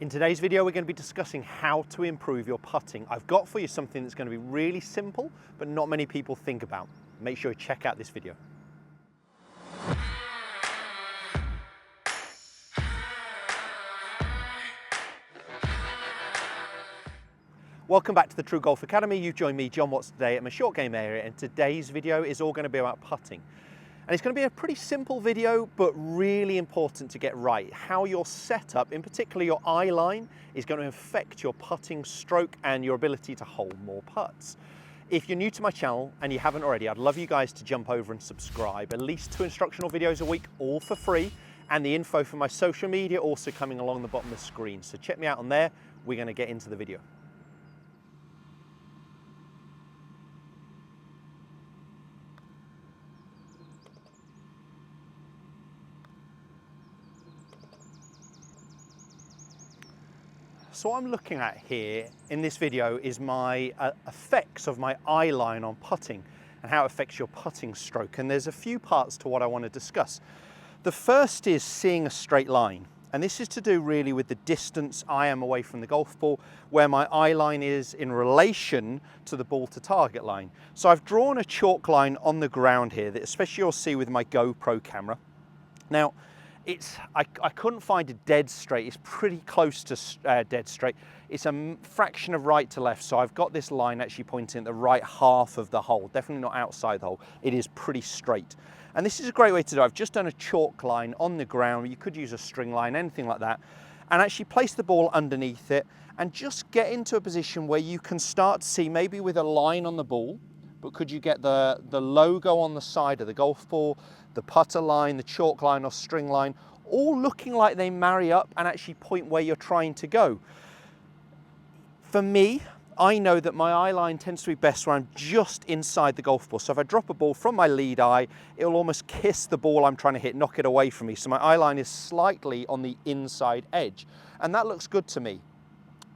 In today's video, we're going to be discussing how to improve your putting. I've got for you something that's going to be really simple, but not many people think about. Make sure you check out this video. Welcome back to the TruGolf Academy. You've joined me, Jon Watts, today at my short game area, and today's video is all going to be about putting. And it's going to be a pretty simple video, but really important to get right. How your setup, in particular your eye line, is going to affect your putting stroke and your ability to hold more putts. If you're new to my channel and you haven't already, I'd love you guys to jump over and subscribe. At least 2 instructional videos a week, all for free, and the info for my social media also coming along the bottom of the screen. So check me out on there. We're going to get into the video. So what I'm looking at here in this video is my effects of my eye line on putting and how it affects your putting stroke. And there's a few parts to what I want to discuss. The first is seeing a straight line. And this is to do really with the distance I am away from the golf ball, where my eye line is in relation to the ball to target line. So I've drawn a chalk line on the ground here that especially you'll see with my GoPro camera. Now, I couldn't find a dead straight. It's pretty close to dead straight. It's a fraction of right to left, so I've got this line actually pointing at the right half of the hole, definitely not outside the hole. It is pretty straight. And this is a great way to do it. I've just done a chalk line on the ground. You could use a string line, anything like that, and actually place the ball underneath it and just get into a position where you can start to see, maybe with a line on the ball, but could you get the logo on the side of the golf ball, the putter line, the chalk line or string line, all looking like they marry up and actually point where you're trying to go. For me, I know that my eye line tends to be best when I'm just inside the golf ball. So if I drop a ball from my lead eye, it'll almost kiss the ball I'm trying to hit, knock it away from me. So my eye line is slightly on the inside edge. And that looks good to me.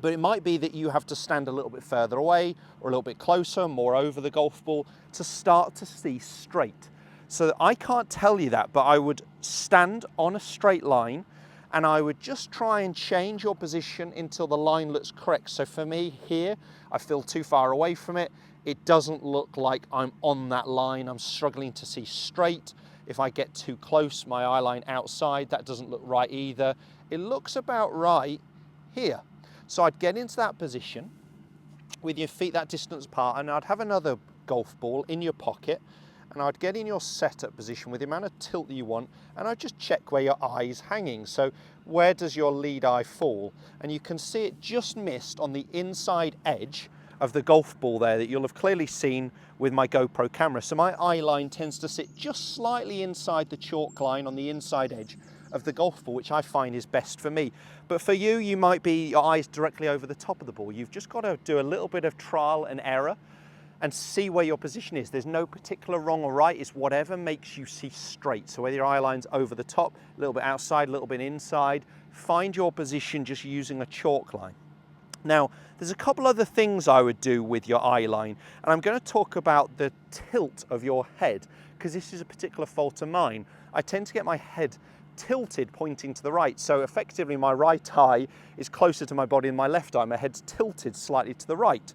But it might be that you have to stand a little bit further away or a little bit closer, more over the golf ball to start to see straight. So I can't tell you that, but I would stand on a straight line and I would just try and change your position until the line looks correct. So for me here, I feel too far away from it. It doesn't look like I'm on that line. I'm struggling to see straight. If I get too close, my eye line outside, that doesn't look right either. It looks about right here. So I'd get into that position with your feet that distance apart, and I'd have another golf ball in your pocket, and I'd get in your setup position with the amount of tilt that you want, and I'd just check where your eye's hanging. So where does your lead eye fall? And you can see it just missed on the inside edge of the golf ball there that you'll have clearly seen with my GoPro camera. So my eye line tends to sit just slightly inside the chalk line on the inside edge of the golf ball, which I find is best for me. But for you, you might be your eyes directly over the top of the ball. You've just got to do a little bit of trial and error and see where your position is. There's no particular wrong or right, it's whatever makes you see straight. So whether your eye line's over the top, a little bit outside, a little bit inside, find your position just using a chalk line. Now, there's a couple other things I would do with your eye line, and I'm going to talk about the tilt of your head, because this is a particular fault of mine. I tend to get my head tilted pointing to the right, so effectively my right eye is closer to my body than my left eye. My head's tilted slightly to the right.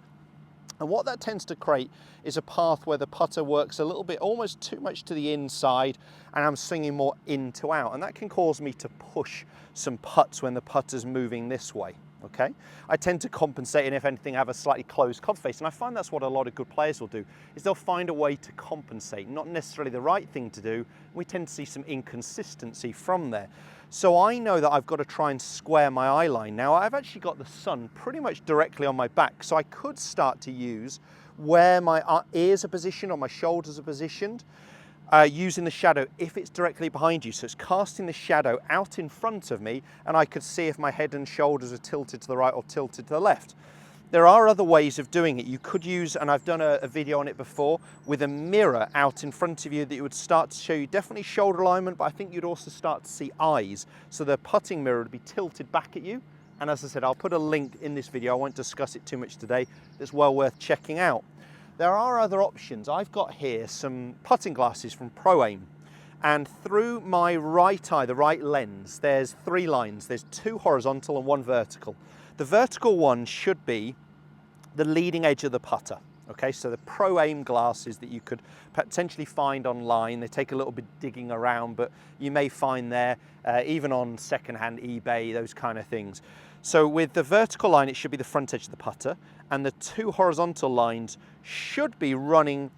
And what that tends to create is a path where the putter works a little bit, almost too much to the inside, and I'm swinging more in to out. And that can cause me to push some putts when the putter's moving this way, okay? I tend to compensate, and if anything, have a slightly closed club face. And I find that's what a lot of good players will do, is they'll find a way to compensate. Not necessarily the right thing to do. We tend to see some inconsistency from there. So I know that I've got to try and square my eye line. Now, I've actually got the sun pretty much directly on my back, so I could start to use where my ears are positioned or my shoulders are positioned, using the shadow if it's directly behind you. So it's casting the shadow out in front of me, and I could see if my head and shoulders are tilted to the right or tilted to the left. There are other ways of doing it. You could use, and I've done a video on it before, with a mirror out in front of you that would start to show you definitely shoulder alignment, but I think you'd also start to see eyes. So the putting mirror would be tilted back at you. And as I said, I'll put a link in this video. I won't discuss it too much today. It's well worth checking out. There are other options. I've got here some putting glasses from Pro Aim. And through my right eye, the right lens, there's 3 lines. There's 2 horizontal and 1 vertical. The vertical one should be the leading edge of the putter. Okay, so the Pro Aim glasses that you could potentially find online, they take a little bit digging around, but you may find there, even on secondhand eBay, those kind of things. So with the vertical line, it should be the front edge of the putter, and the 2 horizontal lines should be running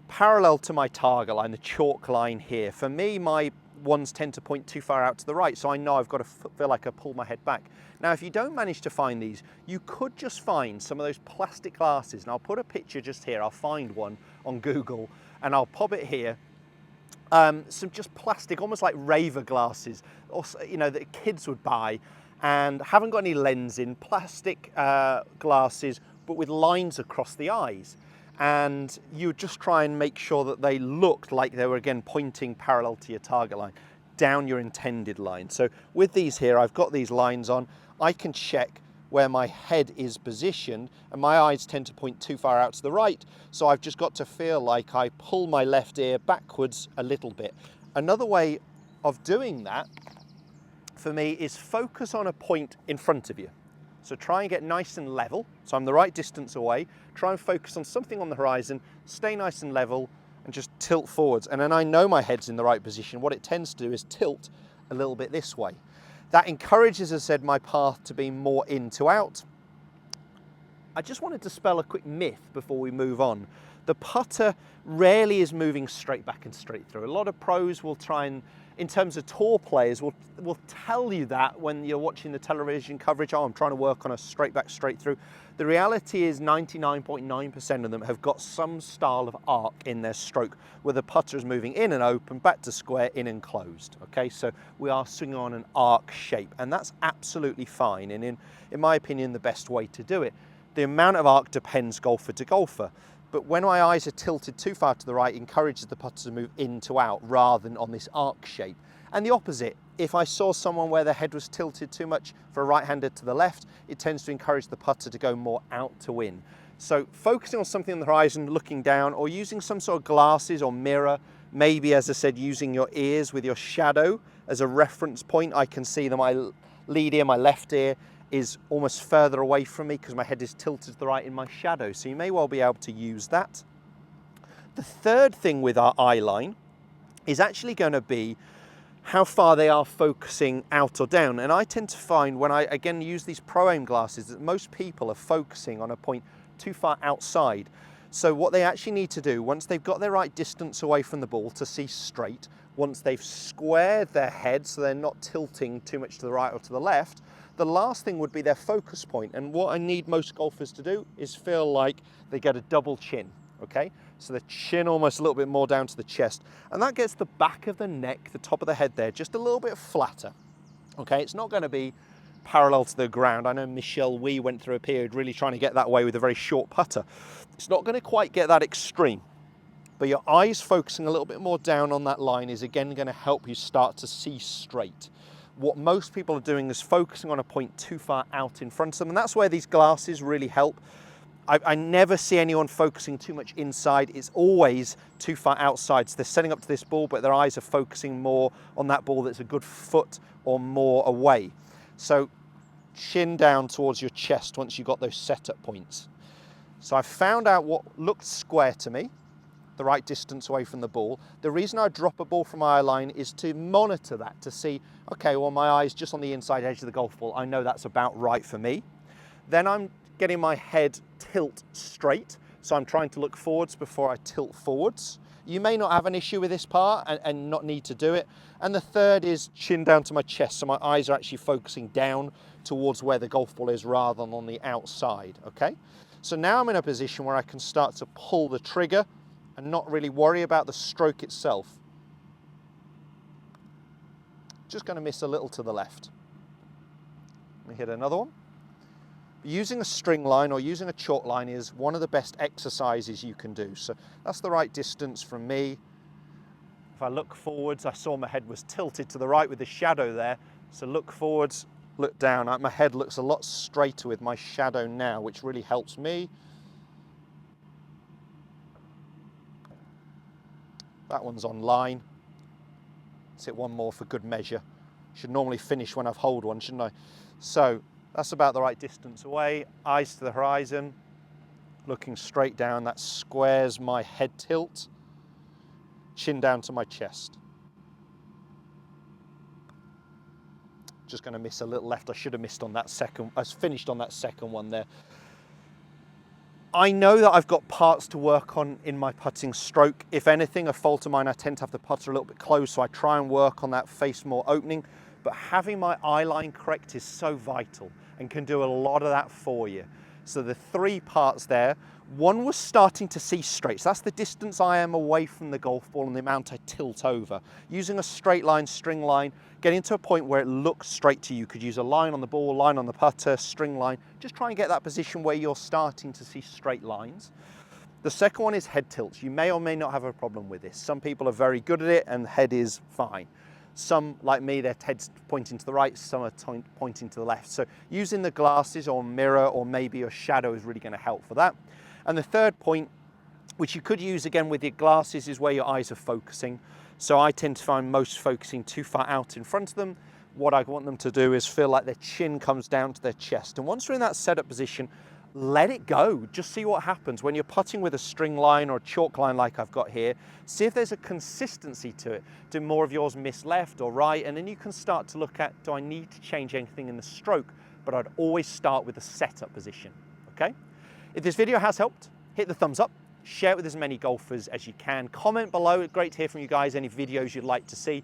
parallel to my target line, the chalk line here. For me, my ones tend to point too far out to the right, so I know I've got to feel like I pull my head back. Now, if you don't manage to find these, you could just find some of those plastic glasses, and I'll put a picture just here. I'll find one on Google, and I'll pop it here. Some just plastic, almost like raver glasses, or, you know, that kids would buy, and haven't got any lens in, plastic glasses, but with lines across the eyes. And you would just try and make sure that they looked like they were, again, pointing parallel to your target line, down your intended line. So with these here, I've got these lines on. I can check where my head is positioned, and my eyes tend to point too far out to the right. So I've just got to feel like I pull my left ear backwards a little bit. Another way of doing that for me is focus on a point in front of you. So try and get nice and level. So I'm the right distance away. Try and focus on something on the horizon, stay nice and level, and just tilt forwards. And then I know my head's in the right position. What it tends to do is tilt a little bit this way. That encourages, as I said, my path to be more in to out. I just wanted to dispel a quick myth before we move on. The putter rarely is moving straight back and straight through. A lot of pros will try and, in terms of tour players, will tell you that when you're watching the television coverage, oh, I'm trying to work on a straight back, straight through. The reality is 99.9% of them have got some style of arc in their stroke, where the putter is moving in and open, back to square, in and closed. Okay, so we are swinging on an arc shape, and that's absolutely fine, and in my opinion, the best way to do it. The amount of arc depends golfer to golfer. But when my eyes are tilted too far to the right, it encourages the putter to move in to out rather than on this arc shape. And the opposite, if I saw someone where their head was tilted too much for a right-hander to the left, it tends to encourage the putter to go more out to in. So focusing on something on the horizon, looking down, or using some sort of glasses or mirror, maybe, as I said, using your ears with your shadow as a reference point. I can see that my lead ear, my left ear, is almost further away from me because my head is tilted to the right in my shadow. So you may well be able to use that. The third thing with our eye line is actually going to be how far they are focusing out or down. And I tend to find when I, again, use these Pro Aim glasses that most people are focusing on a point too far outside. So what they actually need to do, once they've got their right distance away from the ball to see straight, once they've squared their head so they're not tilting too much to the right or to the left, the last thing would be their focus point. And what I need most golfers to do is feel like they get a double chin, okay? So the chin almost a little bit more down to the chest. And that gets the back of the neck, the top of the head there, just a little bit flatter, okay? It's not going to be parallel to the ground. I know Michelle Wee went through a period really trying to get that way with a very short putter. It's not going to quite get that extreme. But your eyes focusing a little bit more down on that line is again going to help you start to see straight. What most people are doing is focusing on a point too far out in front of them, and that's where these glasses really help. I never see anyone focusing too much inside. It's always too far outside. So they're setting up to this ball, but their eyes are focusing more on that ball that's a good foot or more away. So chin down towards your chest once you've got those setup points. So I found out what looked square to me, the right distance away from the ball. The reason I drop a ball from my eye line is to monitor that, to see, okay, well, my eye's just on the inside edge of the golf ball. I know that's about right for me. Then I'm getting my head tilt straight. So I'm trying to look forwards before I tilt forwards. You may not have an issue with this part and not need to do it. And the third is chin down to my chest. So my eyes are actually focusing down towards where the golf ball is rather than on the outside, okay? So now I'm in a position where I can start to pull the trigger and not really worry about the stroke itself. Just going to miss a little to the left. Let me hit another one. Using a string line or using a chalk line is one of the best exercises you can do. So that's the right distance from me. If I look forwards, I saw my head was tilted to the right with the shadow there. So look forwards, look down. My head looks a lot straighter with my shadow now, which really helps me. That one's on line. Let's hit one more for good measure. Should normally finish when I've holed one, shouldn't I? So that's about the right distance away. Eyes to the horizon, looking straight down. That squares my head tilt. Chin down to my chest. Just going to miss a little left. I should have missed on that second. I finished on that second one there. I know that I've got parts to work on in my putting stroke. If anything, a fault of mine, I tend to have the putter a little bit close, so I try and work on that face more opening. But having my eye line correct is so vital and can do a lot of that for you. So the 3 parts there, one was starting to see straight. So that's the distance I am away from the golf ball and the amount I tilt over. Using a straight line, string line, getting to a point where it looks straight to you. You could use a line on the ball, line on the putter, string line. Just try and get that position where you're starting to see straight lines. The second one is head tilts. You may or may not have a problem with this. Some people are very good at it and the head is fine. Some, like me, their head's pointing to the right, some are pointing to the left. So using the glasses or mirror or maybe a shadow is really going to help for that. And the third point, which you could use again with your glasses, is where your eyes are focusing. So I tend to find most focusing too far out in front of them. What I want them to do is feel like their chin comes down to their chest. And once they're in that setup position, let it go. Just see what happens. When you're putting with a string line or a chalk line like I've got here, see if there's a consistency to it. Do more of yours miss left or right? And then you can start to look at, do I need to change anything in the stroke? But I'd always start with the setup position, okay? If this video has helped, hit the thumbs up, share it with as many golfers as you can. Comment below, great to hear from you guys, any videos you'd like to see.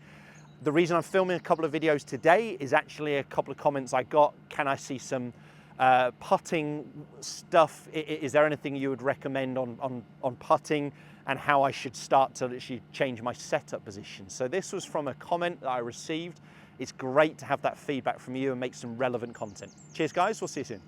The reason I'm filming a couple of videos today is actually a couple of comments I got. Can I see some putting stuff? Is there anything you would recommend on putting and how I should start to actually change my setup position? So this was from a comment that I received. It's great to have that feedback from you and make some relevant content. Cheers guys, we'll see you soon.